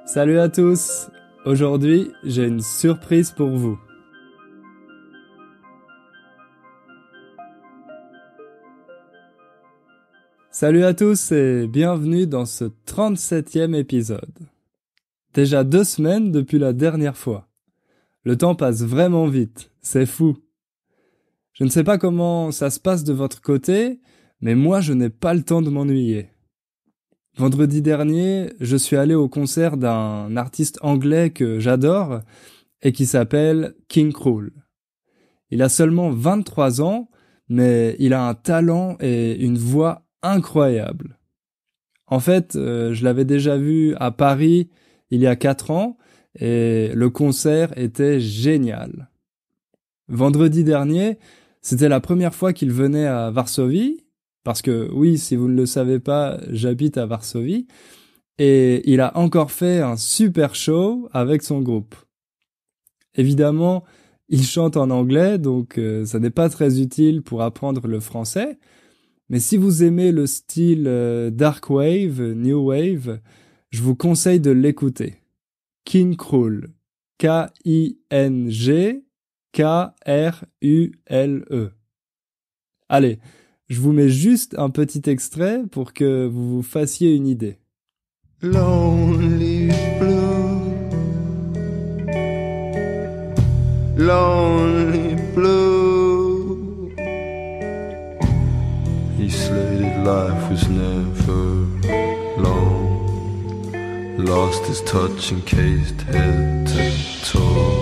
Salut à tous! Aujourd'hui, j'ai une surprise pour vous. Salut à tous et bienvenue dans ce 37e épisode. Déjà 2 semaines depuis la dernière fois. Le temps passe vraiment vite, c'est fou. Je ne sais pas comment ça se passe de votre côté, mais moi je n'ai pas le temps de m'ennuyer. Vendredi dernier, je suis allé au concert d'un artiste anglais que j'adore et qui s'appelle King Krul. Il a seulement 23 ans, mais il a un talent et une voix incroyables. En fait, je l'avais déjà vu à Paris il y a 4 ans et le concert était génial. Vendredi dernier, c'était la première fois qu'il venait à Varsovie, parce que oui, si vous ne le savez pas, j'habite à Varsovie, et il a encore fait un super show avec son groupe. Évidemment, il chante en anglais, donc ça n'est pas très utile pour apprendre le français, mais si vous aimez le style Dark Wave, New Wave, je vous conseille de l'écouter. King Krul, K-I-N-G-K-R-U-L-E. Allez, je vous mets juste un petit extrait pour que vous vous fassiez une idée. Lonely blue, lonely blue. He said life was never long, lost his touch and cased head to toe.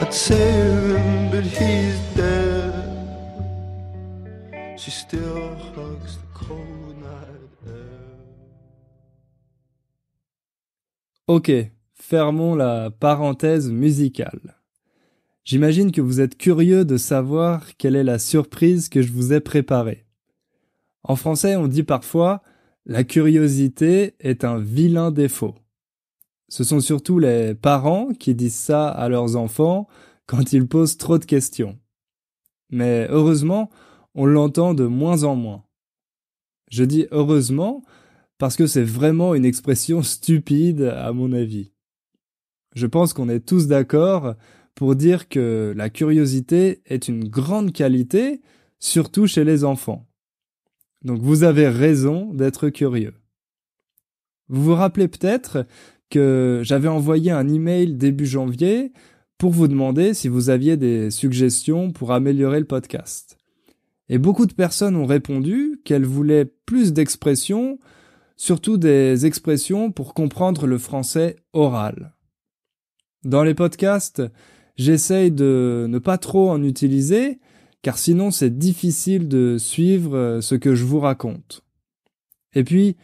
I'd save him, but he's dead. She still hugs the cold night air. Ok, fermons la parenthèse musicale. J'imagine que vous êtes curieux de savoir quelle est la surprise que je vous ai préparée. En français, on dit parfois « la curiosité est un vilain défaut ». Ce sont surtout les parents qui disent ça à leurs enfants quand ils posent trop de questions. Mais heureusement, on l'entend de moins en moins. Je dis heureusement parce que c'est vraiment une expression stupide à mon avis. Je pense qu'on est tous d'accord pour dire que la curiosité est une grande qualité, surtout chez les enfants. Donc vous avez raison d'être curieux. Vous vous rappelez peut-être que j'avais envoyé un email début janvier pour vous demander si vous aviez des suggestions pour améliorer le podcast. Et beaucoup de personnes ont répondu qu'elles voulaient plus d'expressions, surtout des expressions pour comprendre le français oral. Dans les podcasts, j'essaye de ne pas trop en utiliser, car sinon c'est difficile de suivre ce que je vous raconte. Et puis,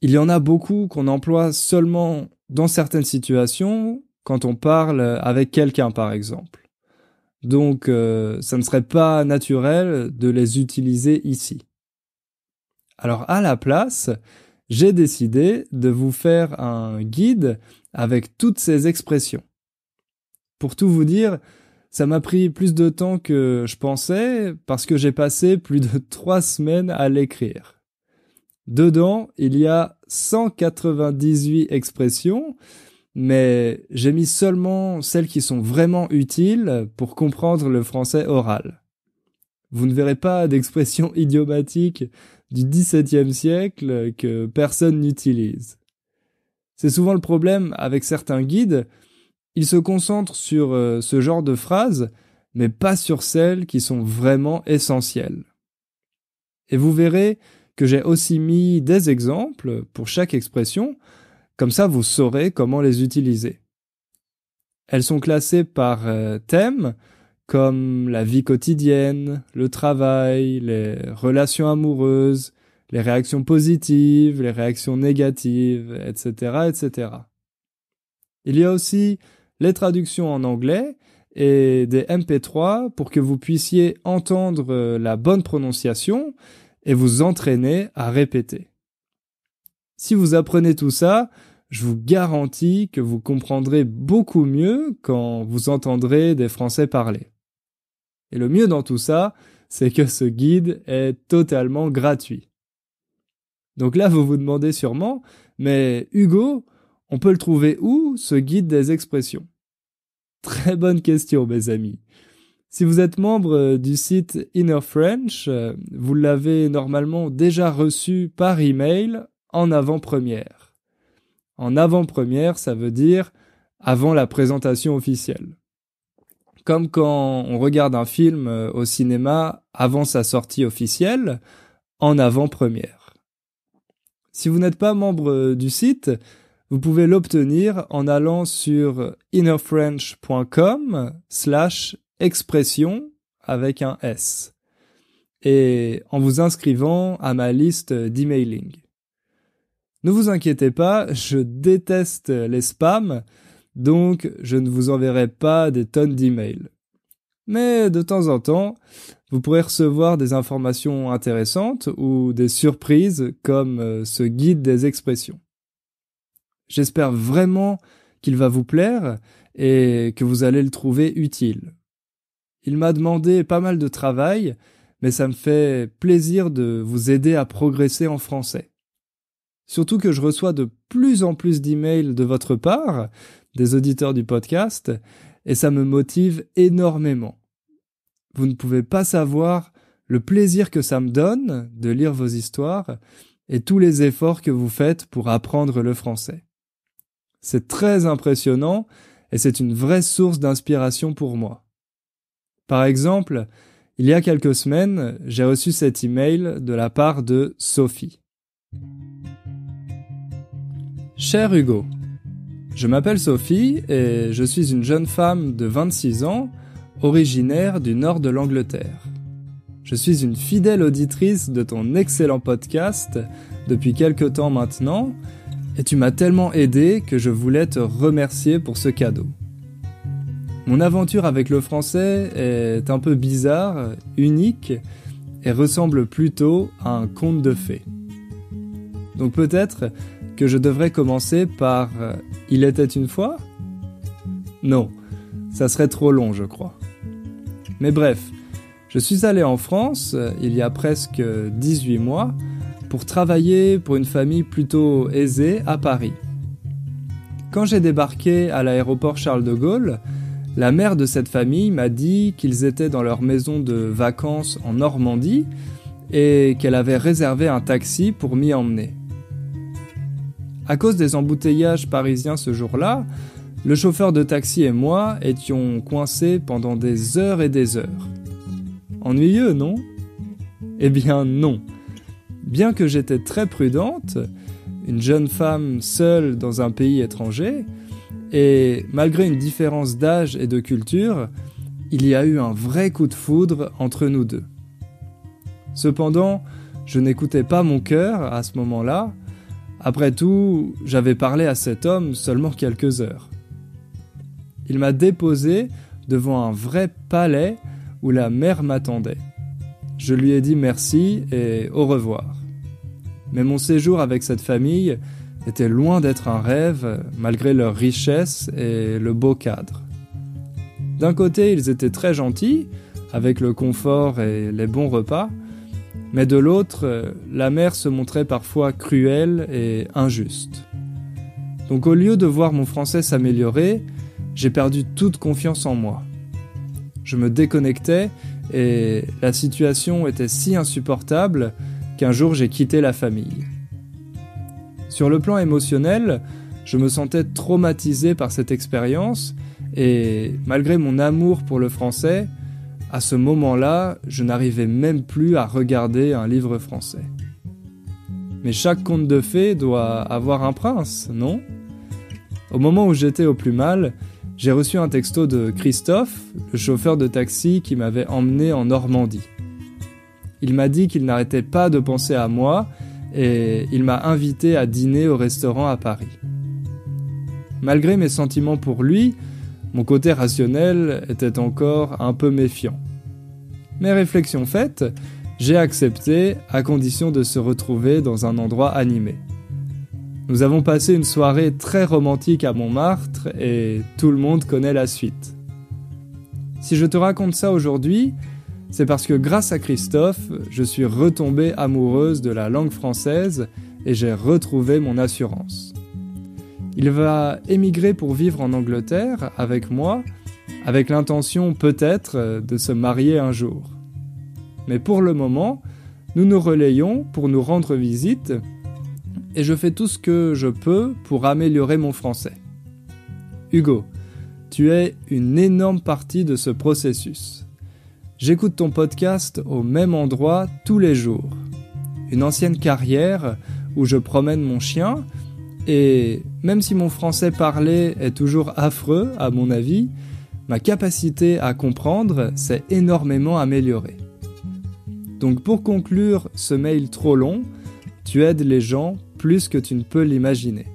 il y en a beaucoup qu'on emploie seulement dans certaines situations, quand on parle avec quelqu'un par exemple. Donc, ça ne serait pas naturel de les utiliser ici. Alors, à la place, j'ai décidé de vous faire un guide avec toutes ces expressions. Pour tout vous dire, ça m'a pris plus de temps que je pensais parce que j'ai passé plus de 3 semaines à l'écrire. Dedans, il y a 198 expressions, mais j'ai mis seulement celles qui sont vraiment utiles pour comprendre le français oral. Vous ne verrez pas d'expressions idiomatiques du XVIIe siècle que personne n'utilise. C'est souvent le problème avec certains guides. Ils se concentrent sur ce genre de phrases, mais pas sur celles qui sont vraiment essentielles. Et vous verrez que j'ai aussi mis des exemples pour chaque expression, comme ça vous saurez comment les utiliser. Elles sont classées par thème, comme la vie quotidienne, le travail, les relations amoureuses, les réactions positives, les réactions négatives, etc., etc. Il y a aussi les traductions en anglais et des MP3 pour que vous puissiez entendre la bonne prononciation et vous entraîner à répéter. Si vous apprenez tout ça, je vous garantis que vous comprendrez beaucoup mieux quand vous entendrez des Français parler. Et le mieux dans tout ça, c'est que ce guide est totalement gratuit. Donc là, vous vous demandez sûrement, mais Hugo, on peut le trouver où, ce guide des expressions? Très bonne question, mes amis. Si vous êtes membre du site Inner French, vous l'avez normalement déjà reçu par email en avant-première. En avant-première, ça veut dire avant la présentation officielle. Comme quand on regarde un film au cinéma avant sa sortie officielle, en avant-première. Si vous n'êtes pas membre du site, vous pouvez l'obtenir en allant sur innerfrench.com/expression avec un S et en vous inscrivant à ma liste d'emailing. Ne vous inquiétez pas, je déteste les spams, donc je ne vous enverrai pas des tonnes d'emails. Mais de temps en temps, vous pourrez recevoir des informations intéressantes ou des surprises comme ce guide des expressions. J'espère vraiment qu'il va vous plaire et que vous allez le trouver utile. Il m'a demandé pas mal de travail, mais ça me fait plaisir de vous aider à progresser en français. Surtout que je reçois de plus en plus d'emails de votre part, des auditeurs du podcast, et ça me motive énormément. Vous ne pouvez pas savoir le plaisir que ça me donne de lire vos histoires et tous les efforts que vous faites pour apprendre le français. C'est très impressionnant et c'est une vraie source d'inspiration pour moi. Par exemple, il y a quelques semaines, j'ai reçu cet email de la part de Sophie. Cher Hugo, je m'appelle Sophie et je suis une jeune femme de 26 ans, originaire du nord de l'Angleterre. Je suis une fidèle auditrice de ton excellent podcast depuis quelque temps maintenant et tu m'as tellement aidé que je voulais te remercier pour ce cadeau. Mon aventure avec le français est un peu bizarre, unique et ressemble plutôt à un conte de fées. Donc peut-être que je devrais commencer par « Il était une fois » ? Non, ça serait trop long, je crois. Mais bref, je suis allé en France, il y a presque 18 mois, pour travailler pour une famille plutôt aisée à Paris. Quand j'ai débarqué à l'aéroport Charles de Gaulle, la mère de cette famille m'a dit qu'ils étaient dans leur maison de vacances en Normandie et qu'elle avait réservé un taxi pour m'y emmener. À cause des embouteillages parisiens ce jour-là, le chauffeur de taxi et moi étions coincés pendant des heures et des heures. Ennuyeux, non ? Eh bien non. Bien que j'étais très prudente, une jeune femme seule dans un pays étranger, et malgré une différence d'âge et de culture, il y a eu un vrai coup de foudre entre nous deux. Cependant, je n'écoutais pas mon cœur à ce moment-là. Après tout, j'avais parlé à cet homme seulement quelques heures. Il m'a déposé devant un vrai palais où la mère m'attendait. Je lui ai dit merci et au revoir. Mais mon séjour avec cette famille était loin d'être un rêve, malgré leur richesse et le beau cadre. D'un côté, ils étaient très gentils, avec le confort et les bons repas, mais de l'autre, la mère se montrait parfois cruelle et injuste. Donc au lieu de voir mon français s'améliorer, j'ai perdu toute confiance en moi. Je me déconnectais et la situation était si insupportable qu'un jour j'ai quitté la famille. Sur le plan émotionnel, je me sentais traumatisé par cette expérience et malgré mon amour pour le français, à ce moment-là, je n'arrivais même plus à regarder un livre français. Mais chaque conte de fées doit avoir un prince, non ? Au moment où j'étais au plus mal, j'ai reçu un texto de Christophe, le chauffeur de taxi qui m'avait emmené en Normandie. Il m'a dit qu'il n'arrêtait pas de penser à moi et il m'a invité à dîner au restaurant à Paris. Malgré mes sentiments pour lui, mon côté rationnel était encore un peu méfiant. Mes réflexions faites, j'ai accepté à condition de se retrouver dans un endroit animé. Nous avons passé une soirée très romantique à Montmartre et tout le monde connaît la suite. Si je te raconte ça aujourd'hui, c'est parce que grâce à Christophe, je suis retombée amoureuse de la langue française et j'ai retrouvé mon assurance. Il va émigrer pour vivre en Angleterre avec moi, avec l'intention peut-être de se marier un jour. Mais pour le moment, nous nous relayons pour nous rendre visite et je fais tout ce que je peux pour améliorer mon français. Hugo, tu es une énorme partie de ce processus. J'écoute ton podcast au même endroit tous les jours. Une ancienne carrière où je promène mon chien et même si mon français parlé est toujours affreux à mon avis, ma capacité à comprendre s'est énormément améliorée. Donc pour conclure ce mail trop long, tu aides les gens plus que tu ne peux l'imaginer.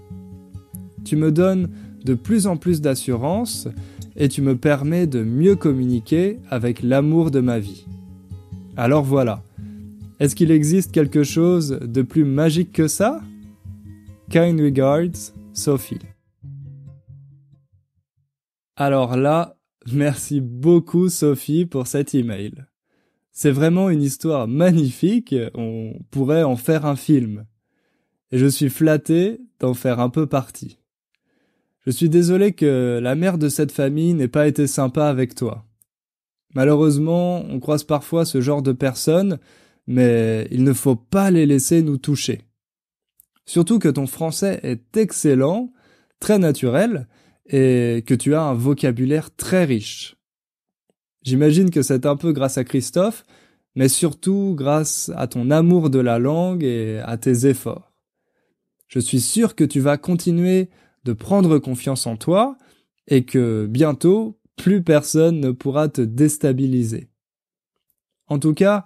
Tu me donnes de plus en plus d'assurance et tu me permets de mieux communiquer avec l'amour de ma vie. Alors voilà, est-ce qu'il existe quelque chose de plus magique que ça? Kind regards, Sophie. Alors là, merci beaucoup Sophie pour cet email. C'est vraiment une histoire magnifique, on pourrait en faire un film. Et je suis flatté d'en faire un peu partie. Je suis désolé que la mère de cette famille n'ait pas été sympa avec toi. Malheureusement, on croise parfois ce genre de personnes, mais il ne faut pas les laisser nous toucher. Surtout que ton français est excellent, très naturel, et que tu as un vocabulaire très riche. J'imagine que c'est un peu grâce à Christophe, mais surtout grâce à ton amour de la langue et à tes efforts. Je suis sûr que tu vas continuer de prendre confiance en toi et que bientôt, plus personne ne pourra te déstabiliser. En tout cas,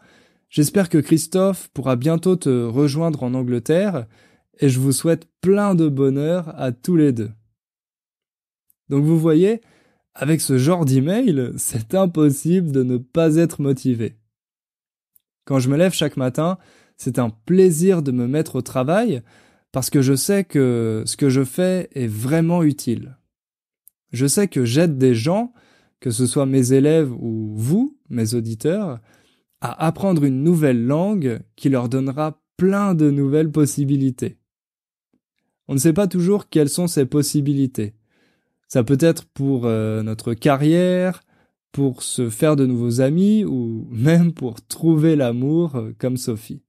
j'espère que Christophe pourra bientôt te rejoindre en Angleterre et je vous souhaite plein de bonheur à tous les deux. Donc vous voyez, avec ce genre d'email, c'est impossible de ne pas être motivé. Quand je me lève chaque matin, c'est un plaisir de me mettre au travail parce que je sais que ce que je fais est vraiment utile. Je sais que j'aide des gens, que ce soit mes élèves ou vous, mes auditeurs, à apprendre une nouvelle langue qui leur donnera plein de nouvelles possibilités. On ne sait pas toujours quelles sont ces possibilités. Ça peut être pour notre carrière, pour se faire de nouveaux amis ou même pour trouver l'amour comme Sophie.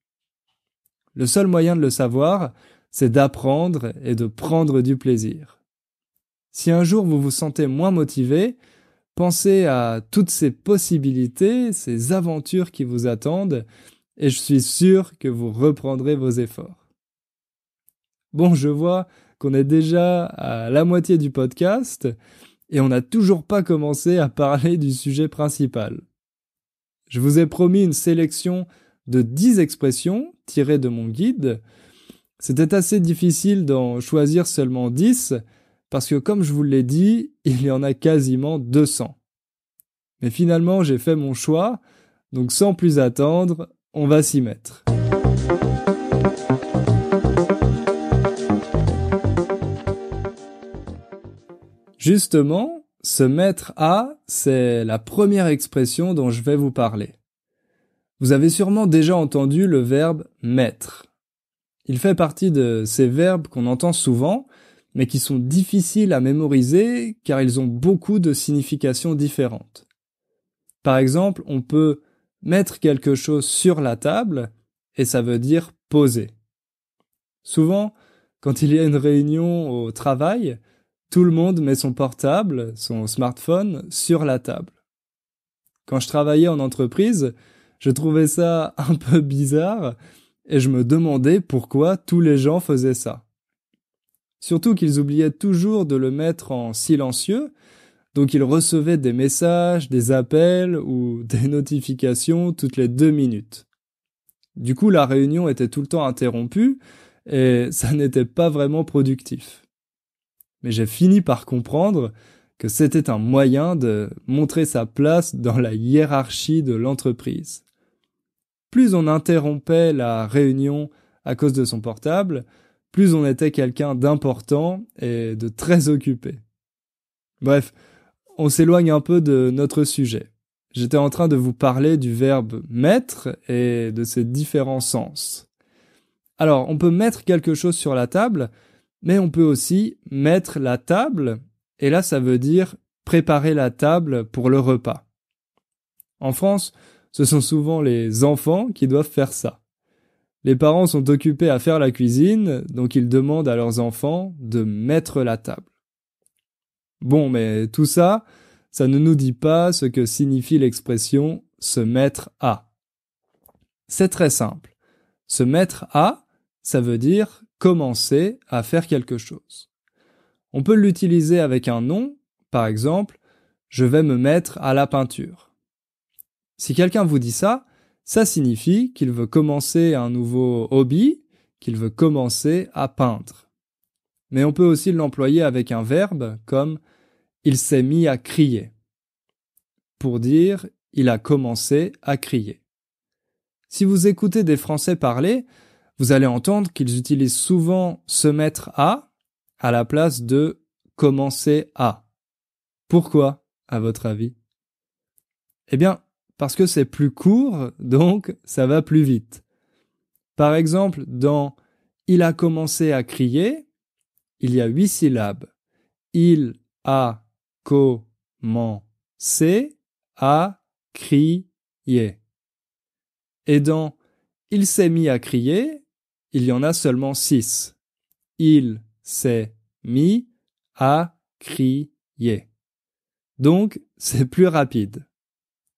Le seul moyen de le savoir, c'est d'apprendre et de prendre du plaisir. Si un jour vous vous sentez moins motivé, pensez à toutes ces possibilités, ces aventures qui vous attendent et je suis sûr que vous reprendrez vos efforts. Bon, je vois qu'on est déjà à la moitié du podcast et on n'a toujours pas commencé à parler du sujet principal. Je vous ai promis une sélection de 10 expressions tirées de mon guide. C'était assez difficile d'en choisir seulement 10 parce que comme je vous l'ai dit, il y en a quasiment 200. Mais finalement, j'ai fait mon choix, donc sans plus attendre, on va s'y mettre. Justement, se mettre à, c'est la première expression dont je vais vous parler. Vous avez sûrement déjà entendu le verbe mettre. Il fait partie de ces verbes qu'on entend souvent, mais qui sont difficiles à mémoriser car ils ont beaucoup de significations différentes. Par exemple, on peut mettre quelque chose sur la table et ça veut dire poser. Souvent, quand il y a une réunion au travail, tout le monde met son portable, son smartphone, sur la table. Quand je travaillais en entreprise, je trouvais ça un peu bizarre et je me demandais pourquoi tous les gens faisaient ça. Surtout qu'ils oubliaient toujours de le mettre en silencieux, donc ils recevaient des messages, des appels ou des notifications toutes les 2 minutes. Du coup, la réunion était tout le temps interrompue et ça n'était pas vraiment productif. Mais j'ai fini par comprendre que c'était un moyen de montrer sa place dans la hiérarchie de l'entreprise. Plus on interrompait la réunion à cause de son portable, plus on était quelqu'un d'important et de très occupé. Bref, on s'éloigne un peu de notre sujet. J'étais en train de vous parler du verbe mettre et de ses différents sens. Alors, on peut mettre quelque chose sur la table, mais on peut aussi mettre la table, et là, ça veut dire préparer la table pour le repas. En France, ce sont souvent les enfants qui doivent faire ça. Les parents sont occupés à faire la cuisine, donc ils demandent à leurs enfants de mettre la table. Bon, mais tout ça, ça ne nous dit pas ce que signifie l'expression « se mettre à ». C'est très simple. Se mettre à, ça veut dire commencer à faire quelque chose. On peut l'utiliser avec un nom, par exemple, je vais me mettre à la peinture. Si quelqu'un vous dit ça, ça signifie qu'il veut commencer un nouveau hobby, qu'il veut commencer à peindre. Mais on peut aussi l'employer avec un verbe comme il s'est mis à crier, pour dire il a commencé à crier. Si vous écoutez des Français parler, vous allez entendre qu'ils utilisent souvent se mettre à la place de commencer à. Pourquoi, à votre avis? Eh bien, parce que c'est plus court, donc ça va plus vite. Par exemple, dans il a commencé à crier, il y a 8 syllabes. Il a commencé à crier. Et dans il s'est mis à crier, il y en a seulement 6. Il s'est mis à crier. Donc, c'est plus rapide.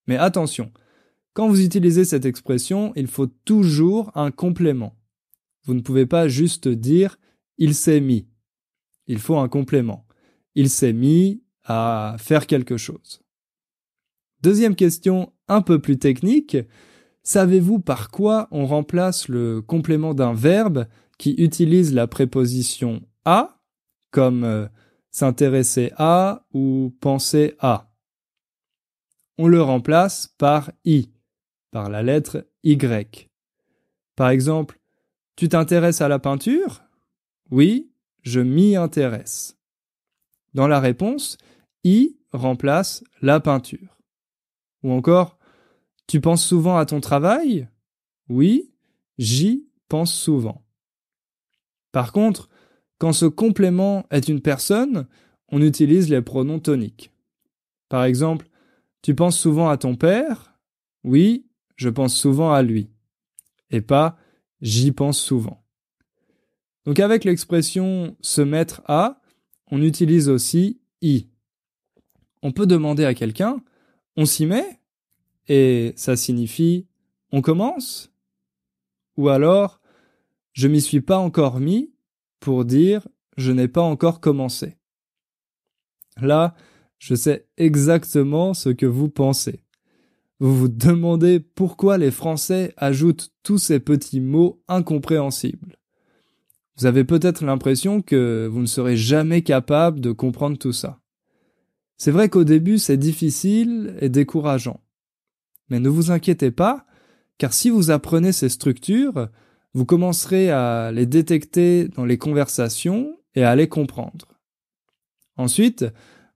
Mais attention, quand vous utilisez cette expression, il faut toujours un complément. Vous ne pouvez pas juste dire « il s'est mis ». Il faut un complément. Il s'est mis à faire quelque chose. Deuxième question un peu plus technique. Savez-vous par quoi on remplace le complément d'un verbe qui utilise la préposition « à » comme s'intéresser à ou penser à? On le remplace par i, par la lettre y. Par exemple, tu t'intéresses à la peinture? Oui, je m'y intéresse. Dans la réponse, i remplace la peinture. Ou encore, tu penses souvent à ton travail? Oui, j'y pense souvent. Par contre, quand ce complément est une personne, on utilise les pronoms toniques. Par exemple, tu penses souvent à ton père? Oui, je pense souvent à lui. Et pas j'y pense souvent. Donc avec l'expression se mettre à, on utilise aussi i. On peut demander à quelqu'un on s'y met? Et ça signifie on commence? Ou alors je m'y suis pas encore mis pour dire je n'ai pas encore commencé. Là, je sais exactement ce que vous pensez. Vous vous demandez pourquoi les Français ajoutent tous ces petits mots incompréhensibles. Vous avez peut-être l'impression que vous ne serez jamais capable de comprendre tout ça. C'est vrai qu'au début, c'est difficile et décourageant. Mais ne vous inquiétez pas, car si vous apprenez ces structures, vous commencerez à les détecter dans les conversations et à les comprendre. Ensuite,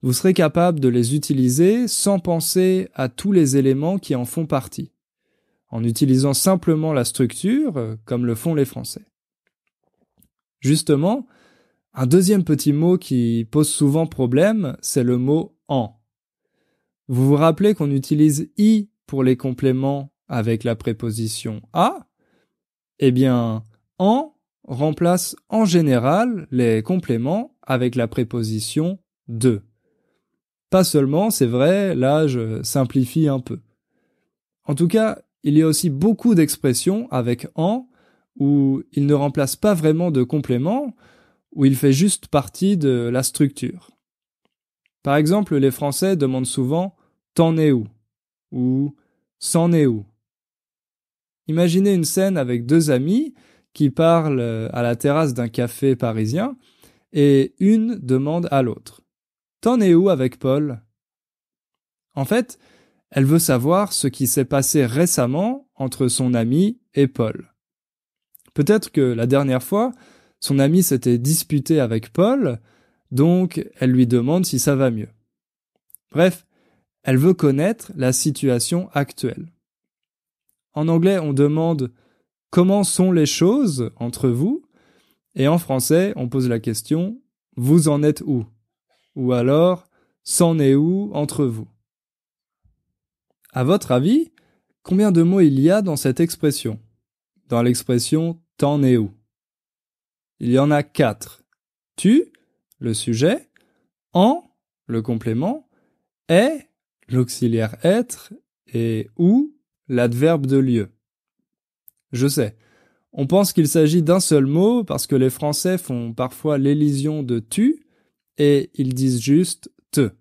vous serez capable de les utiliser sans penser à tous les éléments qui en font partie, en utilisant simplement la structure comme le font les Français. Justement, un deuxième petit mot qui pose souvent problème, c'est le mot « en ». Vous vous rappelez qu'on utilise « i » pour les compléments avec la préposition « à ». Eh bien, « en » remplace en général les compléments avec la préposition « de ». Pas seulement, c'est vrai, là je simplifie un peu. En tout cas, il y a aussi beaucoup d'expressions avec « en » où il ne remplace pas vraiment de complément, où il fait juste partie de la structure. Par exemple, les Français demandent souvent « t'en es où ?» ou « c'en est où ?» Imaginez une scène avec deux amis qui parlent à la terrasse d'un café parisien et une demande à l'autre « T'en es où avec Paul ?» En fait, elle veut savoir ce qui s'est passé récemment entre son ami et Paul. Peut-être que la dernière fois, son ami s'était disputé avec Paul, donc elle lui demande si ça va mieux. Bref, elle veut connaître la situation actuelle. En anglais, on demande « comment sont les choses entre vous? Et en français, on pose la question « Vous en êtes où ?» ou alors « C'en est où entre vous ?» À votre avis, combien de mots il y a dans cette expression? Dans l'expression « T'en es où ?» Il y en a 4. Tu, le sujet, en, le complément, est, l'auxiliaire être, et où, l'adverbe de lieu. Je sais, on pense qu'il s'agit d'un seul mot parce que les Français font parfois l'élision de tu et ils disent juste te.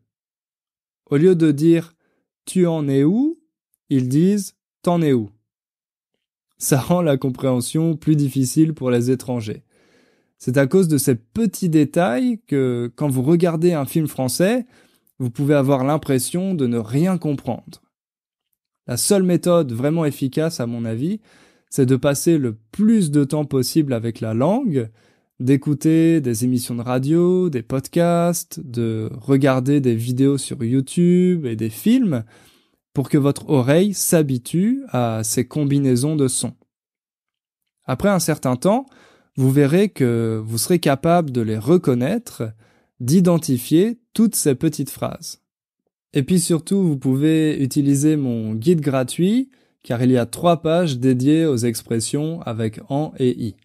Au lieu de dire tu en es où, ils disent t'en es où. Ça rend la compréhension plus difficile pour les étrangers. C'est à cause de ces petits détails que, quand vous regardez un film français, vous pouvez avoir l'impression de ne rien comprendre. La seule méthode vraiment efficace, à mon avis, c'est de passer le plus de temps possible avec la langue, d'écouter des émissions de radio, des podcasts, de regarder des vidéos sur YouTube et des films, pour que votre oreille s'habitue à ces combinaisons de sons. Après un certain temps, vous verrez que vous serez capable de les reconnaître, d'identifier toutes ces petites phrases. Et puis surtout, vous pouvez utiliser mon guide gratuit, car il y a 3 pages dédiées aux expressions avec en et i.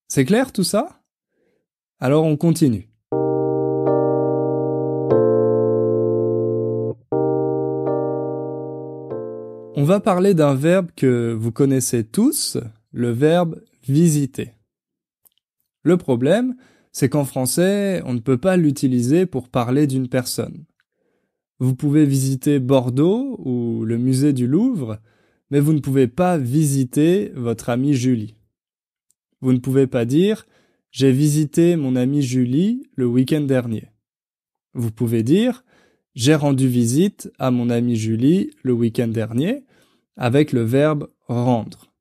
C'est clair tout ça? Alors on continue. On va parler d'un verbe que vous connaissez tous, le verbe visiter. Le problème, c'est qu'en français, on ne peut pas l'utiliser pour parler d'une personne. Vous pouvez visiter Bordeaux ou le musée du Louvre, mais vous ne pouvez pas visiter votre amie Julie. Vous ne pouvez pas dire « J'ai visité mon amie Julie le week-end dernier ». Vous pouvez dire « J'ai rendu visite à mon amie Julie le week-end dernier » avec le verbe « rendre ».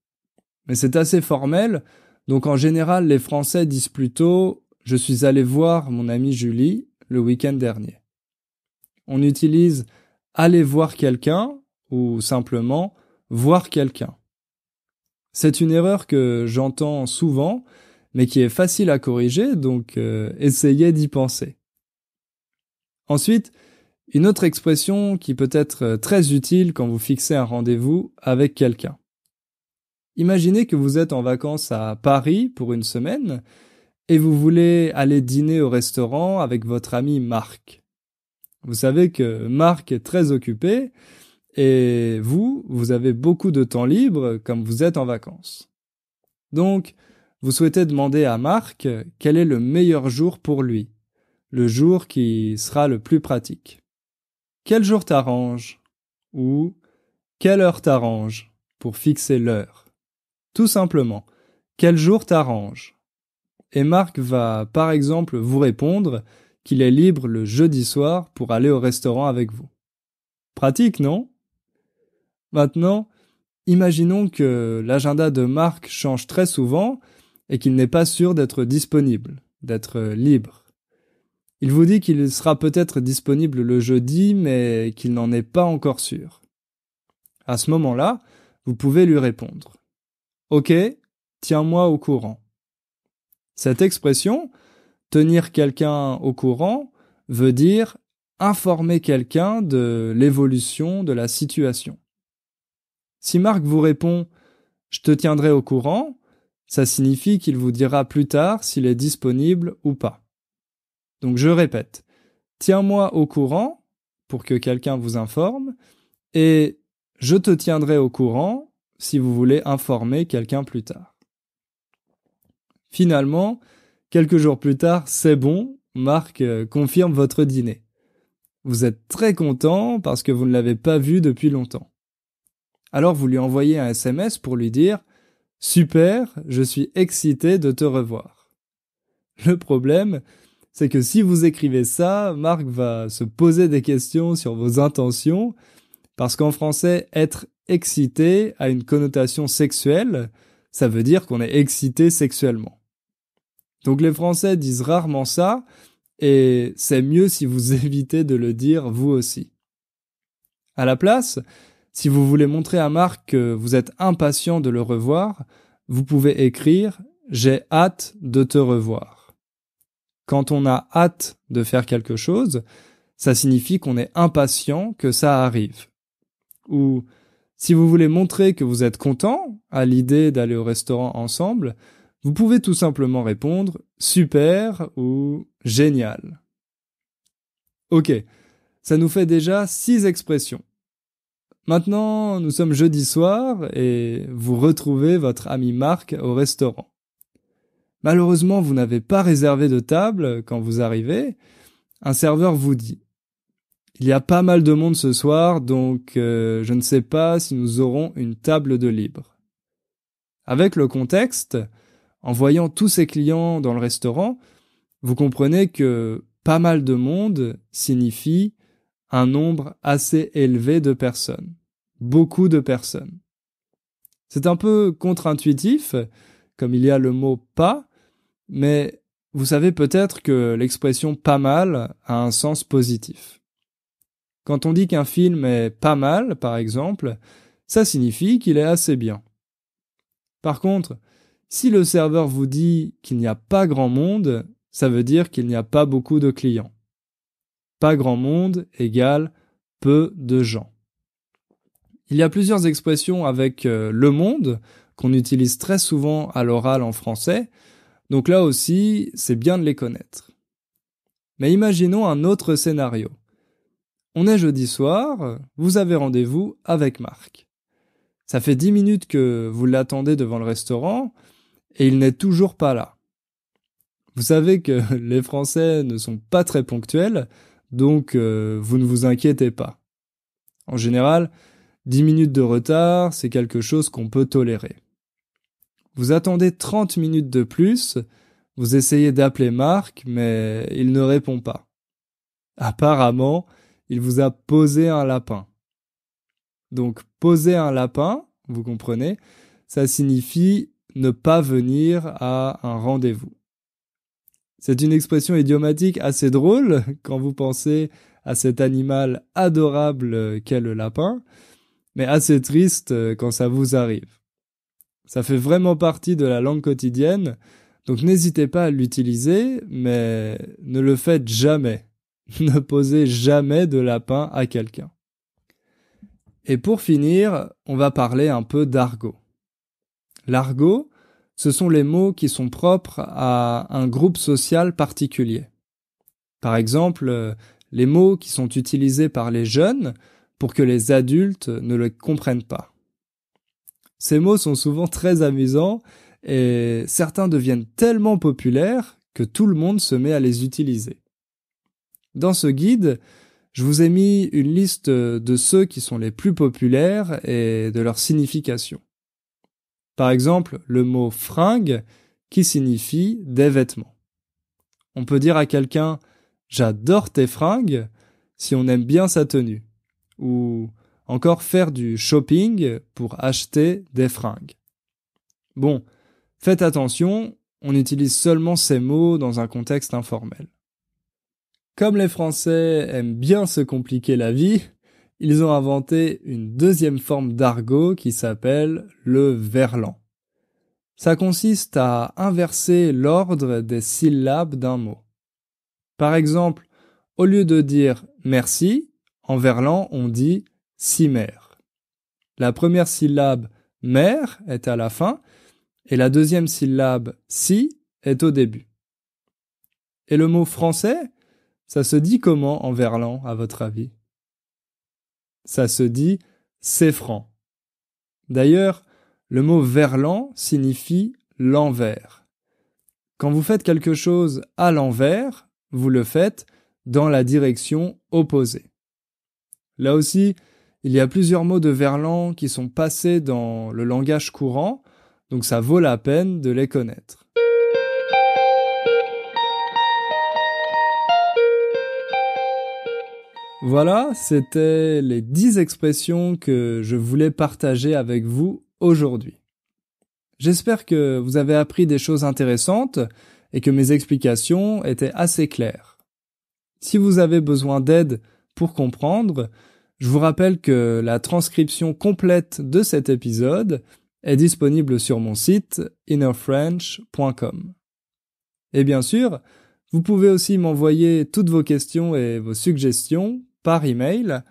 Mais c'est assez formel, donc en général les Français disent plutôt « Je suis allé voir mon amie Julie le week-end dernier ». On utilise « aller voir quelqu'un » ou simplement « voir quelqu'un ». C'est une erreur que j'entends souvent, mais qui est facile à corriger, donc essayez d'y penser. Ensuite, une autre expression qui peut être très utile quand vous fixez un rendez-vous avec quelqu'un. Imaginez que vous êtes en vacances à Paris pour une semaine et vous voulez aller dîner au restaurant avec votre ami Marc. Vous savez que Marc est très occupé et vous avez beaucoup de temps libre comme vous êtes en vacances. Donc, vous souhaitez demander à Marc quel est le meilleur jour pour lui, le jour qui sera le plus pratique. Quel jour t'arrange? Ou quelle heure t'arrange pour fixer l'heure? Tout simplement, quel jour t'arrange? Et Marc va par exemple vous répondre qu'il est libre le jeudi soir pour aller au restaurant avec vous. Pratique, non? Maintenant, imaginons que l'agenda de Marc change très souvent et qu'il n'est pas sûr d'être disponible, d'être libre. Il vous dit qu'il sera peut-être disponible le jeudi, mais qu'il n'en est pas encore sûr. À ce moment-là, vous pouvez lui répondre « Ok, tiens-moi au courant ». Cette expression, tenir quelqu'un au courant, veut dire informer quelqu'un de l'évolution de la situation. Si Marc vous répond « Je te tiendrai au courant », ça signifie qu'il vous dira plus tard s'il est disponible ou pas. Donc je répète, tiens-moi au courant pour que quelqu'un vous informe et je te tiendrai au courant si vous voulez informer quelqu'un plus tard. Finalement, quelques jours plus tard, c'est bon, Marc confirme votre dîner. Vous êtes très content parce que vous ne l'avez pas vu depuis longtemps. Alors vous lui envoyez un SMS pour lui dire « Super, je suis excité de te revoir ». Le problème, c'est que si vous écrivez ça, Marc va se poser des questions sur vos intentions, parce qu'en français, être excité a une connotation sexuelle, ça veut dire qu'on est excité sexuellement. Donc les Français disent rarement ça, et c'est mieux si vous évitez de le dire vous aussi. À la place, si vous voulez montrer à Marc que vous êtes impatient de le revoir, vous pouvez écrire « J'ai hâte de te revoir ». Quand on a hâte de faire quelque chose, ça signifie qu'on est impatient que ça arrive. Ou si vous voulez montrer que vous êtes content à l'idée d'aller au restaurant ensemble, vous pouvez tout simplement répondre « super » ou « génial ». Ok, ça nous fait déjà 6 expressions. Maintenant, nous sommes jeudi soir et vous retrouvez votre ami Marc au restaurant. Malheureusement, vous n'avez pas réservé de table quand vous arrivez. Un serveur vous dit « Il y a pas mal de monde ce soir, donc je ne sais pas si nous aurons une table de libre. » Avec le contexte, en voyant tous ces clients dans le restaurant, vous comprenez que pas mal de monde signifie un nombre assez élevé de personnes. Beaucoup de personnes. C'est un peu contre-intuitif, comme il y a le mot « pas », mais vous savez peut-être que l'expression « pas mal » a un sens positif. Quand on dit qu'un film est pas mal, par exemple, ça signifie qu'il est assez bien. Par contre, si le serveur vous dit qu'il n'y a pas grand monde, ça veut dire qu'il n'y a pas beaucoup de clients. Pas grand monde égale peu de gens. Il y a plusieurs expressions avec le monde qu'on utilise très souvent à l'oral en français, donc là aussi, c'est bien de les connaître. Mais imaginons un autre scénario. On est jeudi soir, vous avez rendez-vous avec Marc. Ça fait 10 minutes que vous l'attendez devant le restaurant et il n'est toujours pas là. Vous savez que les Français ne sont pas très ponctuels, donc vous ne vous inquiétez pas. En général, 10 minutes de retard, c'est quelque chose qu'on peut tolérer. Vous attendez 30 minutes de plus, vous essayez d'appeler Marc, mais il ne répond pas. Apparemment, il vous a posé un lapin. Donc, poser un lapin, vous comprenez, ça signifie ne pas venir à un rendez-vous. C'est une expression idiomatique assez drôle quand vous pensez à cet animal adorable qu'est le lapin, mais assez triste quand ça vous arrive. Ça fait vraiment partie de la langue quotidienne, donc n'hésitez pas à l'utiliser, mais ne le faites jamais. Ne posez jamais de lapin à quelqu'un. Et pour finir, on va parler un peu d'argot. L'argot, ce sont les mots qui sont propres à un groupe social particulier. Par exemple, les mots qui sont utilisés par les jeunes pour que les adultes ne le comprennent pas. Ces mots sont souvent très amusants et certains deviennent tellement populaires que tout le monde se met à les utiliser. Dans ce guide, je vous ai mis une liste de ceux qui sont les plus populaires et de leur signification. Par exemple, le mot fringue qui signifie des vêtements. On peut dire à quelqu'un « j'adore tes fringues » si on aime bien sa tenue, ou encore faire du shopping pour acheter des fringues. Bon, faites attention, on utilise seulement ces mots dans un contexte informel. Comme les Français aiment bien se compliquer la vie, ils ont inventé une deuxième forme d'argot qui s'appelle le verlan. Ça consiste à inverser l'ordre des syllabes d'un mot. Par exemple, au lieu de dire « merci », en verlan on dit « cimer ». La première syllabe « mer » est à la fin et la deuxième syllabe « si » est au début. Et le mot français, ça se dit comment en verlan, à votre avis? Ça se dit « c'est franc ». D'ailleurs, le mot verlan signifie l'envers. Quand vous faites quelque chose à l'envers, vous le faites dans la direction opposée. Là aussi, il y a plusieurs mots de verlan qui sont passés dans le langage courant, donc ça vaut la peine de les connaître. Voilà, c'était les 10 expressions que je voulais partager avec vous aujourd'hui. J'espère que vous avez appris des choses intéressantes et que mes explications étaient assez claires. Si vous avez besoin d'aide pour comprendre, je vous rappelle que la transcription complète de cet épisode est disponible sur mon site innerfrench.com. Et bien sûr, vous pouvez aussi m'envoyer toutes vos questions et vos suggestions par email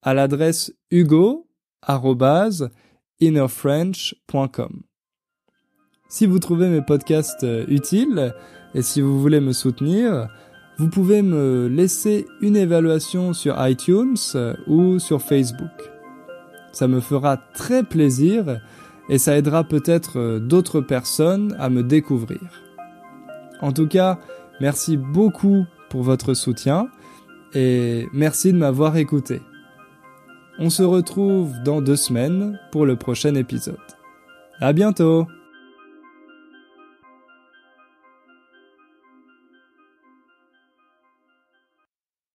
à l'adresse hugo@innerfrench.com. Si vous trouvez mes podcasts utiles et si vous voulez me soutenir, vous pouvez me laisser une évaluation sur iTunes ou sur Facebook. Ça me fera très plaisir et ça aidera peut-être d'autres personnes à me découvrir. En tout cas, merci beaucoup pour votre soutien et merci de m'avoir écouté. On se retrouve dans 2 semaines pour le prochain épisode. À bientôt!